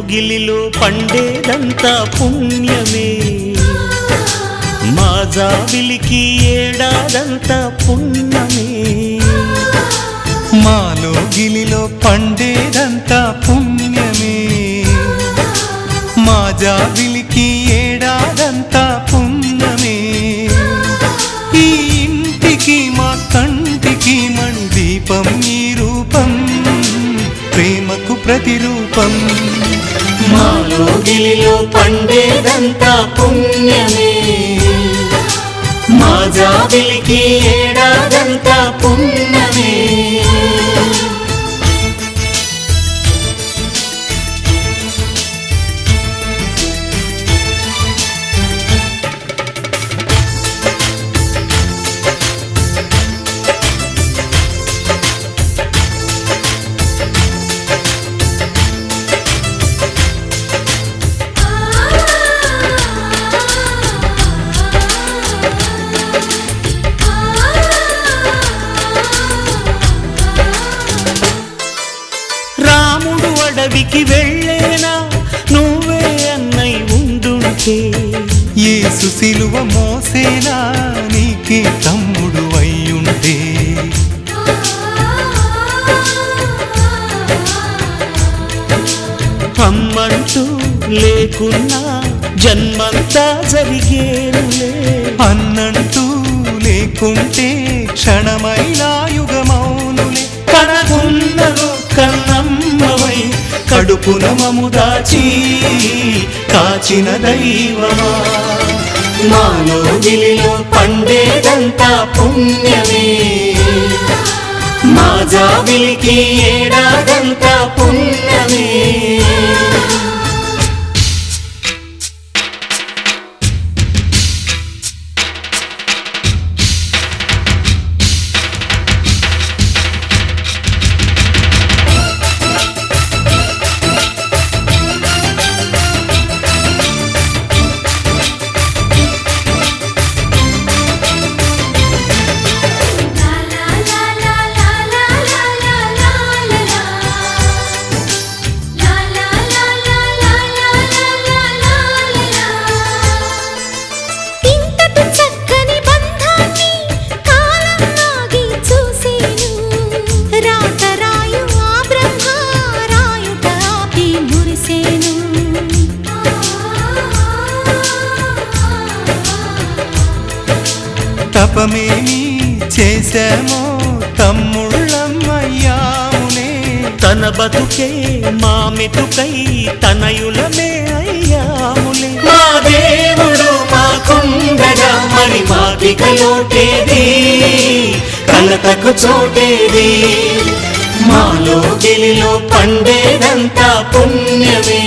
లోగిలిలో పండేదంతా పుణ్యమే, మా జాబిలికి ఏడాదంతా పుణ్యమే. మా లోగిలిలో పండేదంతా పుణ్యమే, మా జాబిలికి ఏడాదంతా పుణ్యమే. ఈ ఇంటికి మా కంటికి మణి దీపం ఈ రూపం, ప్రేమకు ప్రతిరూపం. మా లోగిలిలో పండేదంతా పుణ్యమే, మా జాబిలికి ఏడాదంతా పుణ్యమే. రాముడు అడవికి వెళ్ళేనా నువ్వే అన్నై ఉండుంటే, యేసు సిలువ మోసేనా నీకే తమ్ముడు అయ్యుంటే. అమ్మంటూ లేకున్నా జన్మంతా జరిగేనులే, అన్నంటూ లేకుంటే క్షణమైనా యుగమౌనులే. కడకున్నదో కన్నమ్మవై కడుపున మము దాచి కాచిన దైవమా. మా లోగిలిలో పండేదంతా పుణ్యమే, మా జాబిలికి ఏడాదంతా పుణ్యమే. తపమేమి చేశామో తమ్ముళ్ళమయ్యాములే, తన బతుకే మా మెతుకై తనయులమే అయ్యాములే. మా దేవుడు మాకుండగా మరి మాకిక లోటేది, కలతకు చోటేది. మా లోగిలిలో పండేదంతా పుణ్యమే,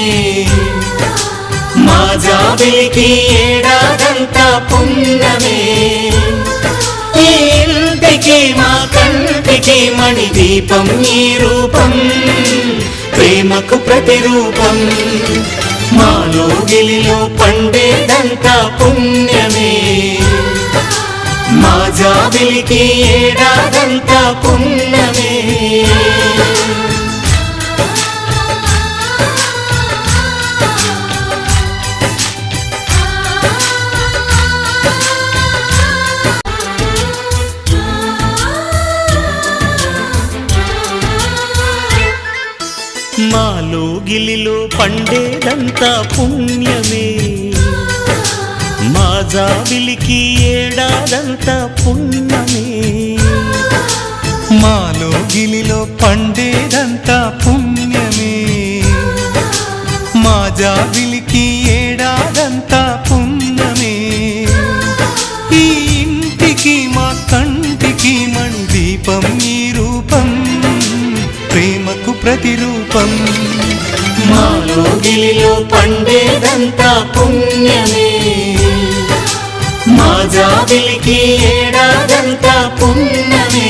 మా జాబిలికి ఏడాదంతా పుణ్యమే. ఈ ఇంటికి మా కంటికి మణి దీపం ఈ రూపం, ప్రేమకు ప్రతిరూపం. మా లోగిలిలో పండేదంతా పుణ్యమే, మా జాబిలికి ఏడాదంతా పుణ్యమే. మా లోగిలిలో పండేదంతా పుణ్యమే, మా జాబిలికి ఏడాదంతా పుణ్యమే. మా లోగిలిలో పండేదంతా పుణ్యమే, మా జాబిలికి ఏడాదంతా పుణ్యమే. ఈ ఇంటికి మా కంటికి మణి దీపం ఈ రూపం, ప్రేమకు ప్రతిరూపం. మా లోగిలిలో పండేదంతా పుణ్యమే, మా జాబిలికి ఏడాదంతా పుణ్యమే.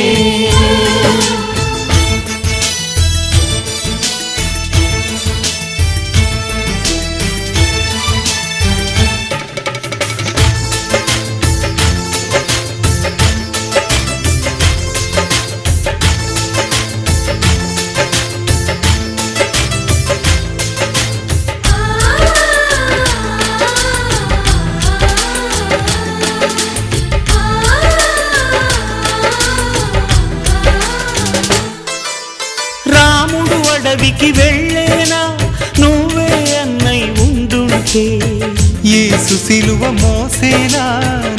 అడవికి వెళ్ళేనా నువ్వే అన్నై ఉండుంటే యేసు సిలువ మోసేనా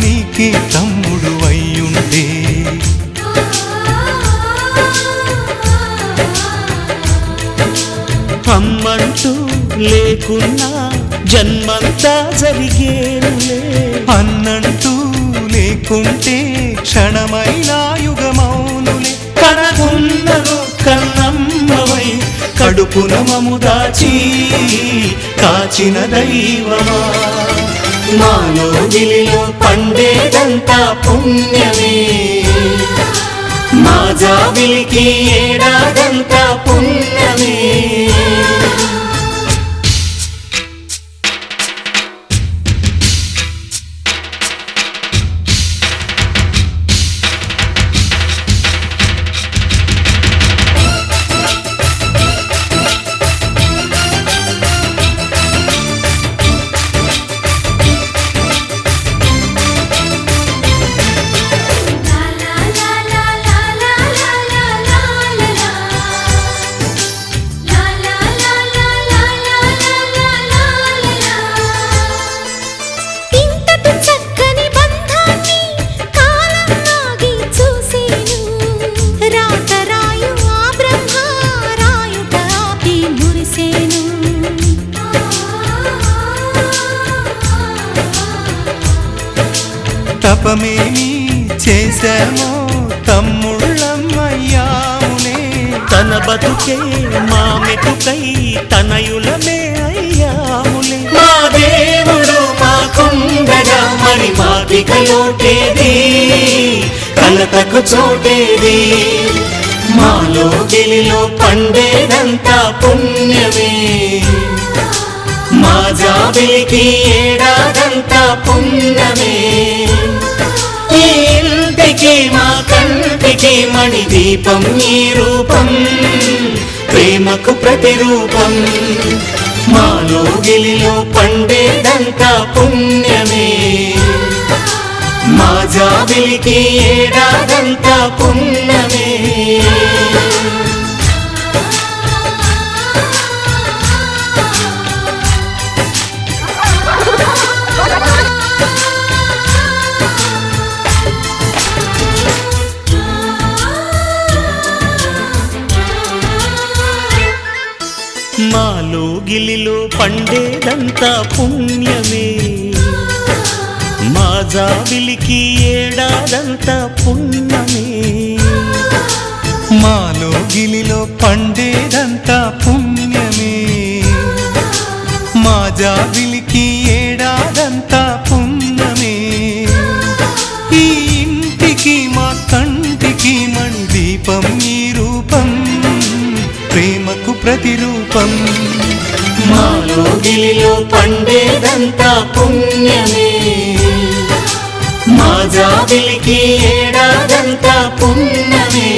నీకే తమ్ముడు అయ్యుంటే అమ్మంటూ లేకున్నా జన్మంతా జరిగేనులే అన్నంటూ లేకుంటే క్షణమైనా యుగమౌనులే కనకున్నదో కన్నమ్మవై కడుపున మము దాచి కాచిన దైవమా మాలో గిలిలో పండేదంతా పుణ్యమే మా జాబిలికి ఏడాదంతా పుణ్యమే తపమేమి చేశామో తమ్ముళ్ళమ్మయ్యామునే తన బతుకే మా మెతుకై తనయులమే అయ్యాములే మా దేవుడు మాకుండగా మరి మాకిక లోటేది కలతకు చోటేది మాలో గిలిలో పండేదంతా పుణ్యమే మా జాబిలికి ఏడాదంతా పుణ్యమే ఈ ఇంటికి మా కంటికి మణి దీపం ఈ రూపం ప్రేమకు ప్రతిరూపం మాలో గిలిలో పండేదంతా పుణ్యమే మా జాబిలికి ఏడాదంతా పుణ్యమే మాలో గిలిలో పండేదంతా పుణ్యమే మా జాబిలికి ఏడాదంతా పుణ్యమే మాలో గిలిలో పండేదంతా పుణ్యమే మా జాబిలికి ఏడాదంతా పుణ్యమే ఈ ఇంటికి మా కంటికి మణి దీపం ఈ రూపం ప్రేమకు ప్రతిరూపం మాలో గిలిలో పండేదంతా పుణ్యమే మా జాబిలికి ఏడాదంతా పుణ్యమే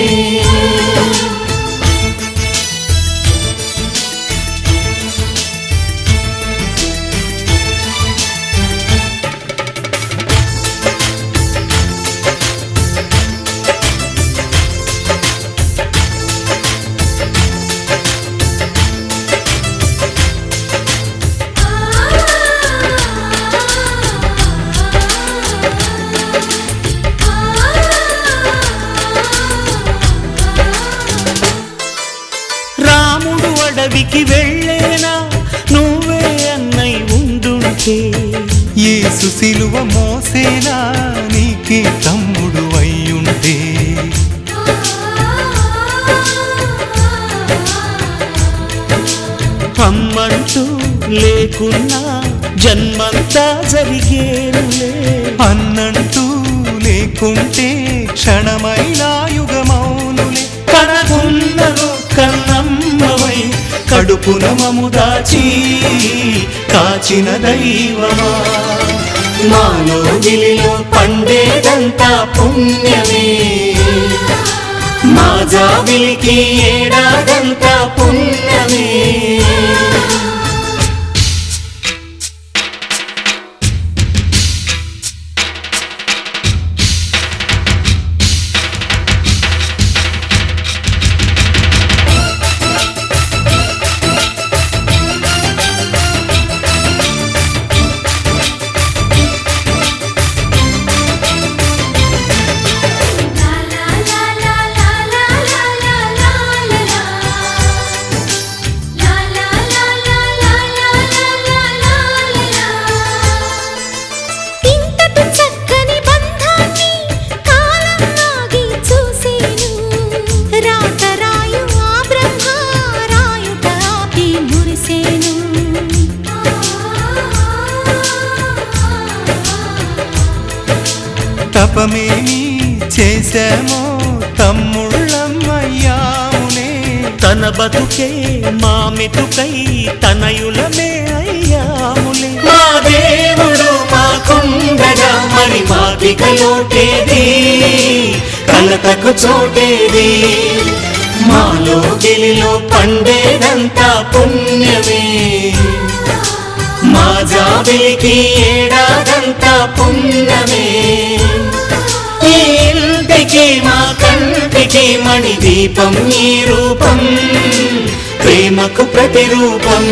అడవికి వెళ్ళేనా నువ్వే అన్నై ఉండుంటే యేసు సిలువ మోసేనా నీకే తమ్ముడు అయ్యుంటే అమ్మంటూ లేకున్నా జన్మంతా జరిగేనులే అన్నంటూ లేకుంటే క్షణమైనా యుగమౌనులే కనకున్నదో కన్నమ్మవై కడుపున మము దాచి కాచిన దైవమా మాలో గిలిలో పండేదంతా పుణ్యమే మా జాబిలికి ఏడాదంతా పుణ్యమే చేశామో తమ్ముళ్ళమ్మయ్యాములే. తన బతుకే మా మెతుకై తనయులమే అయ్యాములే. మా దేవుడు మాకుండగా మరి మాకిక లోటేది, కలతకు చోటేది. మాలో గిలిలో పండేదంతా పుణ్యమే, మా జాబిలికి ఏడాదంతా పుణ్యమే. ఈ ఇంటికి మా కంటికి మణి దీపం ఈ రూపం, ప్రేమకు ప్రతిరూపం.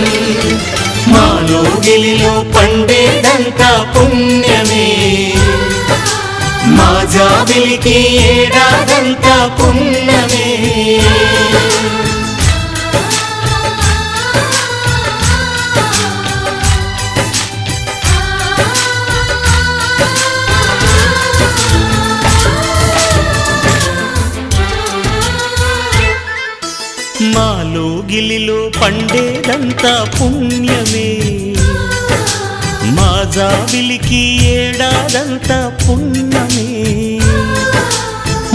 మాలో గిలిలో పండేదంతా పుణ్యమే, మా జాబిలికి ఏడాదంతా పుణ్యమే. మాలో గిలిలో పండేదంతా పుణ్యమే, మా జాబిలికి ఏడాదంతా పుణ్యమే.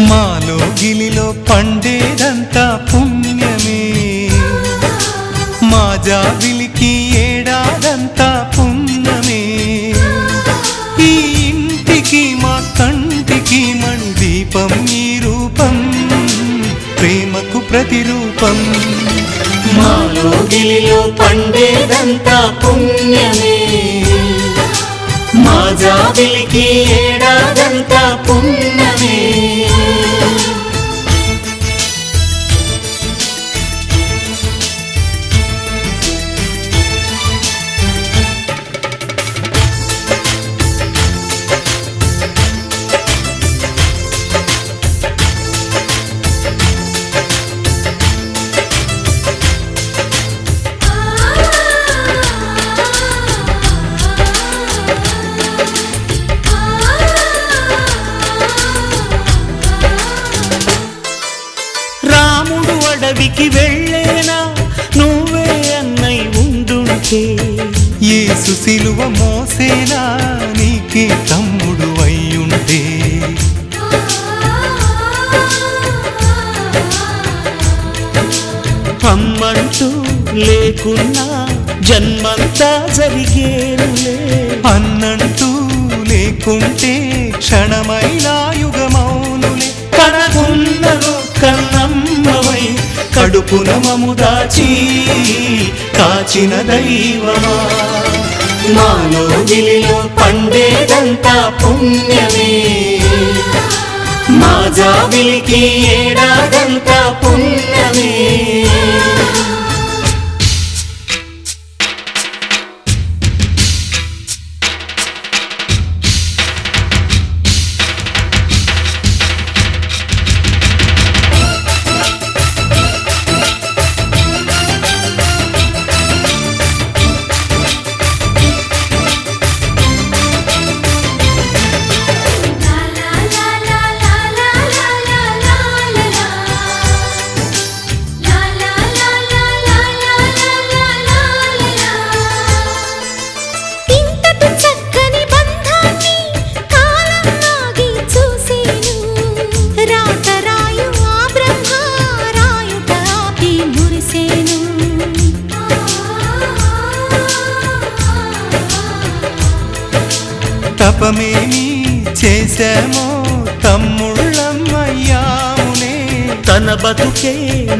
మాలో గిలిలో పండేదంతా పుణ్యమే, మా జాబిలికి ఏడాదంతా పుణ్యమే. ఈ ఇంటికి మా కంటికి మణి దీపం ఈ రూపం, ప్రేమకు ప్రతిరూపం. మాలో గిలిలో పండేదంతా పుణ్యమే, మా జాబిలికి ఏడాదంతా పుణ్యమే. అడవికి వెళ్ళేనా నువ్వే అన్నై ఉండుంటే, యేసు సిలువ మోసేనా నీకే తమ్ముడు అయ్యుంటే. అమ్మంటూ లేకున్నా జన్మంతా జరిగేనులే. అన్నంటూ లేకుంటే క్షణమైనా యుగమౌనులే. కనకున్నను కన్నమ్మవై కడుపున మము దాచి కాచిన దైవమా, మాలో గిలిలో పండేదంతా పుణ్యమే, మా జాబిలికి ఏడాదంతా పుణ్యమే. తపమేమి చేశామో తమ్ముళ్ళమ్మయ్యాములే. తన బతుకే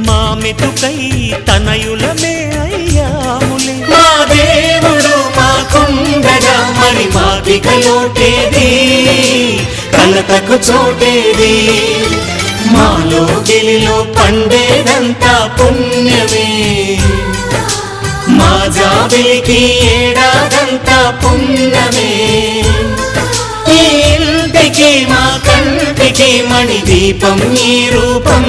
మా మెతుకై తనయులమే అయ్యాములే. మా దేవుడు మాకుండగా మరి మాకిక లోటేది, కలతకు చోటేది. మాలో గిలిలో పండేదంతా పుణ్యమే, మా జాబిలికి ఏడాదంతా పుణ్యమే. ఈ ఇంటికి మా కంటికి మణి దీపం ఈ రూపం,